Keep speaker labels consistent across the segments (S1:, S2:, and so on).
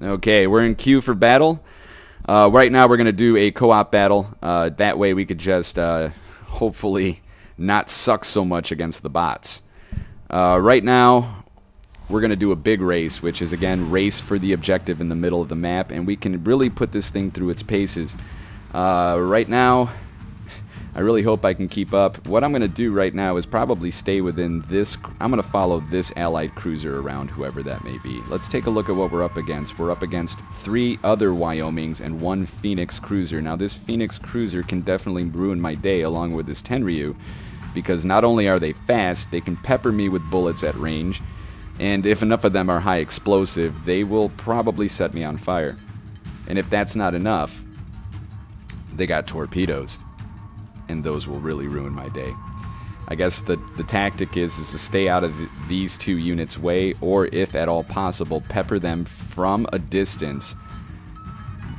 S1: Okay, we're in queue for battle. Right now we're going to do a co-op battle. That way we could just hopefully not suck so much against the bots. Right now we're going to do a big race, which is again race for the objective in the middle of the map, and we can really put this thing through its paces. Right now I really hope I can keep up. What I'm going to do right now is probably stay within this. I'm going to follow this allied cruiser around, whoever that may be. Let's take a look at what we're up against. We're up against 3 other Wyomings and 1 Phoenix cruiser. Now this Phoenix cruiser can definitely ruin my day along with this Tenryu, because not only are they fast, they can pepper me with bullets at range, and if enough of them are high explosive, they will probably set me on fire. And if that's not enough, they got torpedoes, and those will really ruin my day. I guess the tactic is to stay out of these 2 units' way, or if at all possible, pepper them from a distance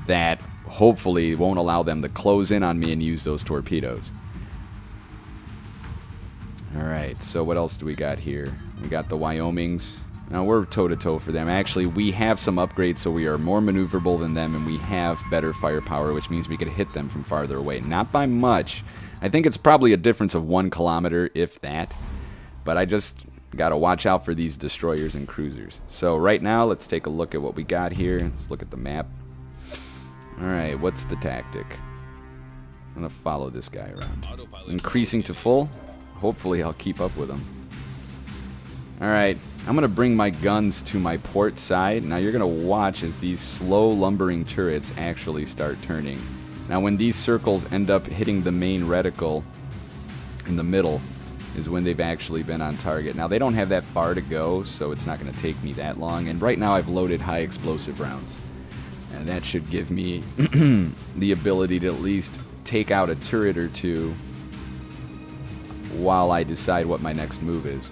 S1: that hopefully won't allow them to close in on me and use those torpedoes. Alright, so what else do we got here? We got the Wyomings. Now we're toe-to-toe for them. Actually, we have some upgrades, so we are more maneuverable than them, and we have better firepower, which means we could hit them from farther away. Not by much. I think it's probably a difference of 1 kilometer, if that. But I just got to watch out for these destroyers and cruisers. So right now, let's take a look at what we got here. Let's look at the map. Alright, what's the tactic? I'm going to follow this guy around. Increasing to full. Hopefully I'll keep up with him. Alright, I'm going to bring my guns to my port side. Now you're going to watch as these slow lumbering turrets actually start turning. Now when these circles end up hitting the main reticle in the middle is when they've actually been on target. Now they don't have that far to go, so it's not going to take me that long. And right now I've loaded high explosive rounds. And that should give me the ability to at least take out a turret or 2 while I decide what my next move is.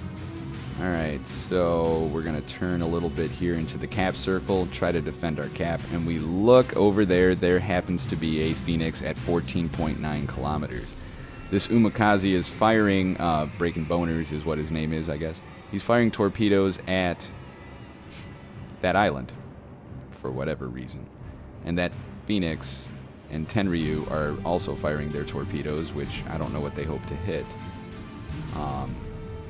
S1: Alright, so we're going to turn a little bit here into the cap circle, try to defend our cap, and we look over there. There happens to be a Phoenix at 14.9 kilometers. This Umikaze is firing, Breaking Boners is what his name is, I guess. He's firing torpedoes at that island, for whatever reason. And that Phoenix and Tenryu are also firing their torpedoes, which I don't know what they hope to hit.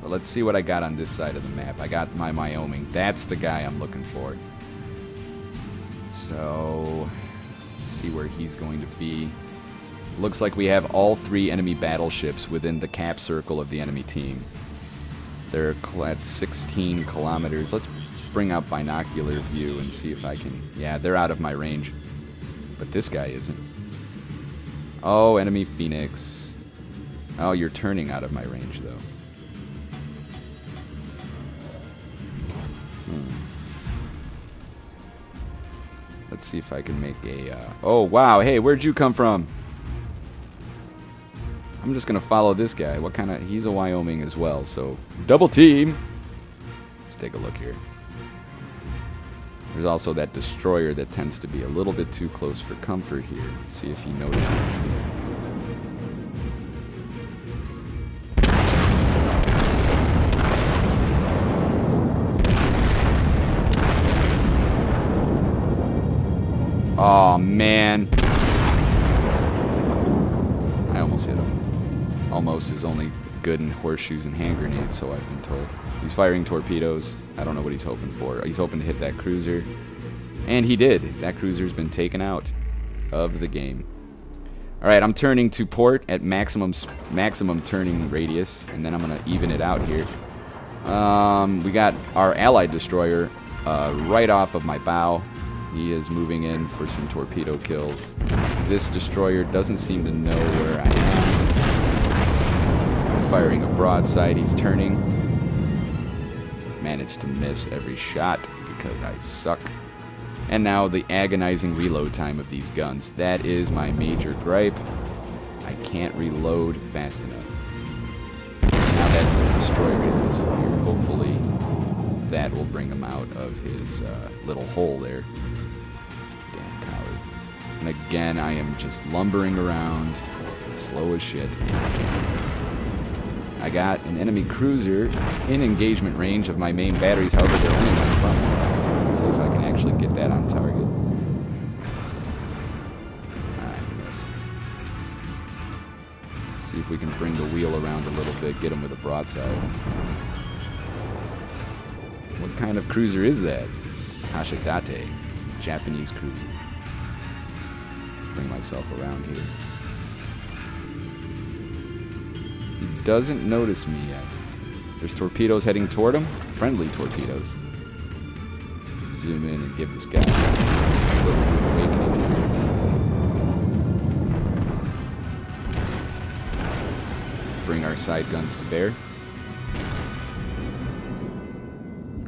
S1: But let's see what I got on this side of the map. I got my Wyoming. That's the guy I'm looking for. So, let's see where he's going to be. Looks like we have all 3 enemy battleships within the cap circle of the enemy team. They're at 16 kilometers. Let's bring out binocular view and see if I can... Yeah, they're out of my range. But this guy isn't. Oh, enemy Phoenix. Oh, you're turning out of my range, though. Let's see if I can make a... Oh, wow. Hey, where'd you come from? I'm just going to follow this guy. What kind of... He's a Wyoming as well, so... Double team! Let's take a look here. There's also that destroyer that tends to be a little bit too close for comfort here. Let's see if he notices me. Oh, man. I almost hit him. Almost is only good in horseshoes and hand grenades, so I've been told. He's firing torpedoes. I don't know what he's hoping for. He's hoping to hit that cruiser. And he did. That cruiser's been taken out of the game. Alright, I'm turning to port at maximum turning radius, and then I'm going to even it out here. We got our allied destroyer right off of my bow. He is moving in for some torpedo kills. This destroyer doesn't seem to know where I am. I'm firing a broadside. He's turning. Managed to miss every shot because I suck. And now the agonizing reload time of these guns. That is my major gripe. I can't reload fast enough. Now that destroyer is disappeared, hopefully that will bring him out of his little hole there. Damn coward. And again, I am just lumbering around, slow as shit. I got an enemy cruiser in engagement range of my main batteries, however they're only on front ones. Let's see if I can actually actually get that on target. I missed. Let's see if we can bring the wheel around a little bit, get him with a broadside. What kind of cruiser is that? Hashidate, Japanese cruiser. Let's bring myself around here. He doesn't notice me yet. There's torpedoes heading toward him. Friendly torpedoes. Let's zoom in and give this guy a little awakening here. Bring our side guns to bear.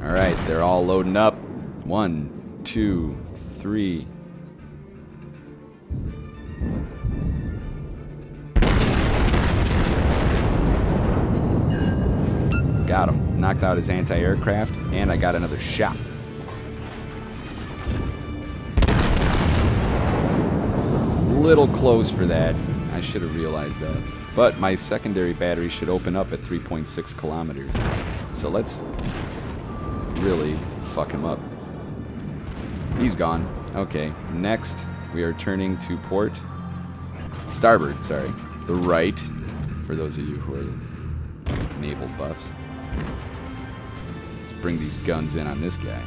S1: Alright, they're all loading up. 1, 2, 3. Got him. Knocked out his anti-aircraft, and I got another shot. Little close for that. I should have realized that. But my secondary battery should open up at 3.6 kilometers. So let's really fuck him up. He's gone. Okay, next we are turning to port. Starboard, sorry. The right, for those of you who are naval buffs. Let's bring these guns in on this guy.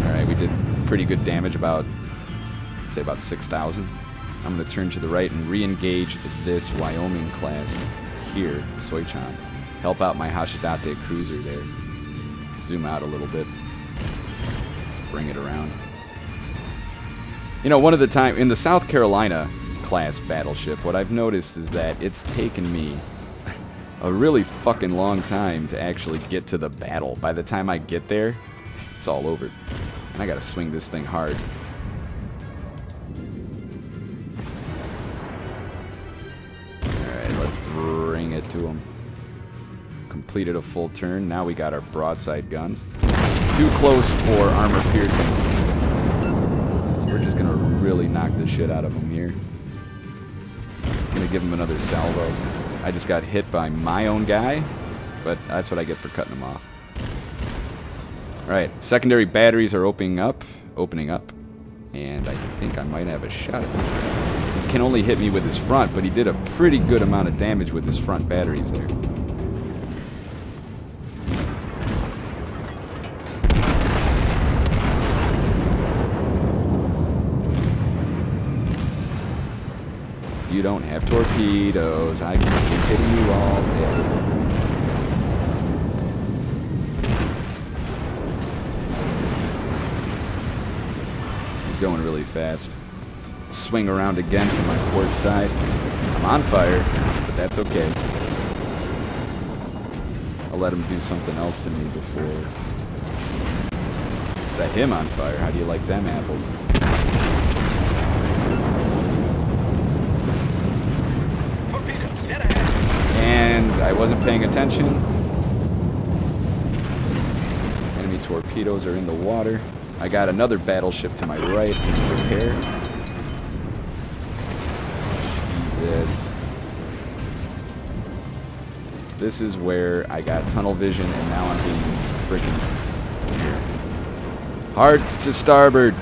S1: Alright, we did pretty good damage, about, I'd say about 6,000. I'm going to turn to the right and re-engage this Wyoming class here, Soichan. Help out my Hashidate cruiser there. Zoom out a little bit. Just bring it around. You know, one of the time in the South Carolina class battleship, what I've noticed is that it's taken me a really fucking long time to actually get to the battle. By the time I get there, it's all over. And I gotta swing this thing hard. Alright, let's bring it to him. Completed a full turn. Now we got our broadside guns. Too close for armor piercing. So we're just gonna really knock the shit out of him here. I'm gonna give him another salvo. I just got hit by my own guy, but that's what I get for cutting him off. Alright, secondary batteries are opening up, and I think I might have a shot at this guy. He can only hit me with his front, but he did a pretty good amount of damage with his front batteries there. You don't have torpedoes. I can keep hitting you all day. He's going really fast. Swing around again to my port side. I'm on fire, but that's okay. I'll let him do something else to me before. Set him on fire. How do you like them apples? And I wasn't paying attention. Enemy torpedoes are in the water. I got another battleship to my right. Prepare. Jesus. This is where I got tunnel vision, and now I'm being freaking hard to starboard.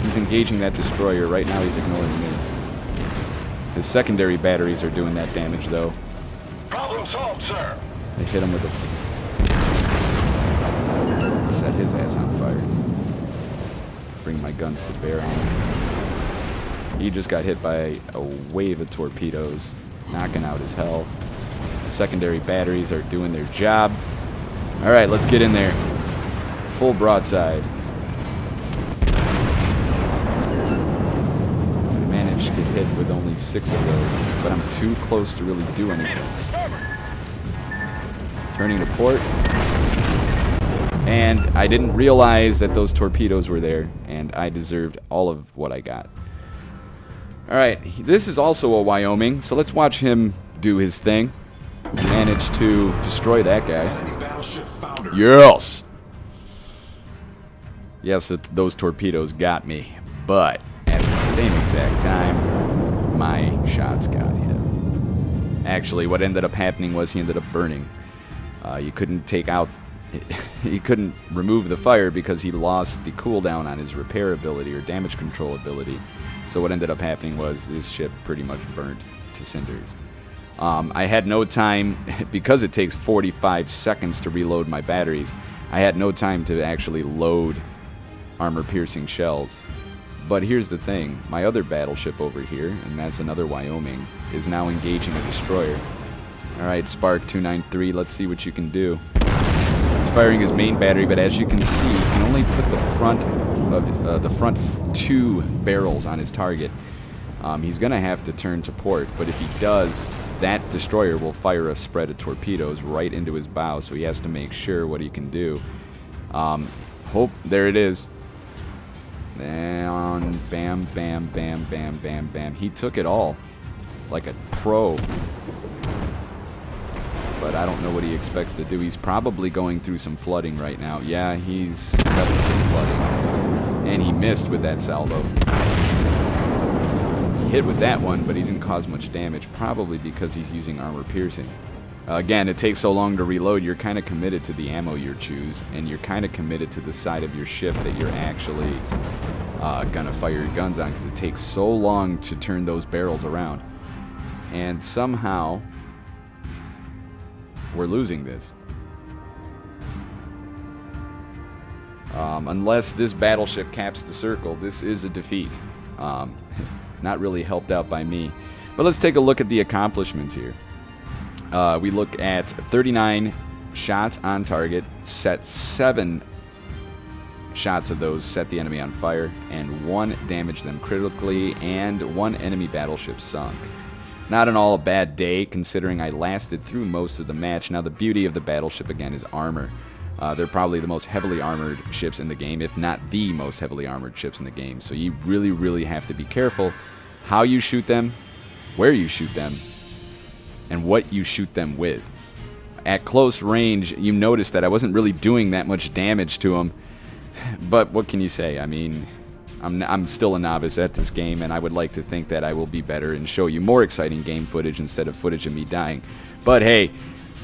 S1: He's engaging that destroyer. Right now he's ignoring me. His secondary batteries are doing that damage, though.
S2: Problem solved, sir.
S1: I hit him with a... set his ass on fire. Bring my guns to bear on him. He just got hit by a wave of torpedoes, knocking out his health. The secondary batteries are doing their job. Alright, let's get in there. Full broadside. Managed to hit with only 6 of those, but I'm too close to really do anything. Turning to port. And I didn't realize that those torpedoes were there, and I deserved all of what I got. Alright, this is also a Wyoming, so let's watch him do his thing. Managed to destroy that guy. Yes! Yes, those torpedoes got me, but at the same exact time, my shots got him. Actually, what ended up happening was he ended up burning. You couldn't take out, you couldn't remove the fire because he lost the cooldown on his repair ability or damage control ability. So what ended up happening was this ship pretty much burnt to cinders. I had no time, because it takes 45 seconds to reload my batteries, I had no time to actually load armor-piercing shells. But here's the thing, my other battleship over here, and that's another Wyoming, is now engaging a destroyer. Alright, Spark 293, let's see what you can do. It's firing his main battery, but as you can see, he can only put the front two barrels on his target. He's going to have to turn to port, but if he does, that destroyer will fire a spread of torpedoes right into his bow, so he has to make sure what he can do. There it is. And bam, bam, bam, bam, bam, bam. He took it all like a pro. But I don't know what he expects to do. He's probably going through some flooding right now. Yeah, he's definitely flooding. And he missed with that salvo. He hit with that one, but he didn't cause much damage, probably because he's using armor piercing. Again, it takes so long to reload, you're kind of committed to the ammo you choose, and you're kind of committed to the side of your ship that you're actually going to fire your guns on, because it takes so long to turn those barrels around. And somehow, we're losing this. Unless this battleship caps the circle, this is a defeat. Not really helped out by me. But let's take a look at the accomplishments here. We look at 39 shots on target, set 7 shots of those set the enemy on fire, and 1 damaged them critically, and 1 enemy battleship sunk. Not an all bad day, considering I lasted through most of the match. Now the beauty of the battleship again is armor. They're probably the most heavily armored ships in the game, if not the most heavily armored ships in the game. So you really, really have to be careful how you shoot them, where you shoot them, and what you shoot them with. At close range, you notice that I wasn't really doing that much damage to them. But what can you say? I mean, I'm still a novice at this game, and I would like to think that I will be better and show you more exciting game footage instead of footage of me dying. But hey,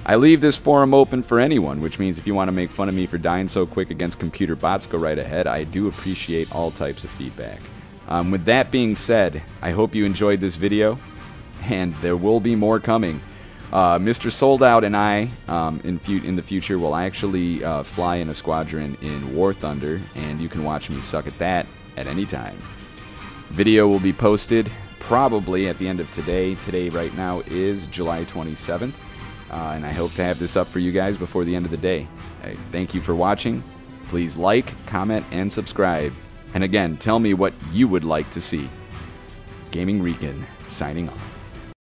S1: I leave this forum open for anyone, which means if you want to make fun of me for dying so quick against computer bots, go right ahead. I do appreciate all types of feedback. With that being said, I hope you enjoyed this video, and there will be more coming. Mr. Sold Out and I, in the future, will actually fly in a squadron in War Thunder, and you can watch me suck at that at any time. Video will be posted probably at the end of today. Today, right now, is July 27th, and I hope to have this up for you guys before the end of the day. Thank you for watching. Please like, comment, and subscribe. And again, tell me what you would like to see. Gaming Rican, signing off.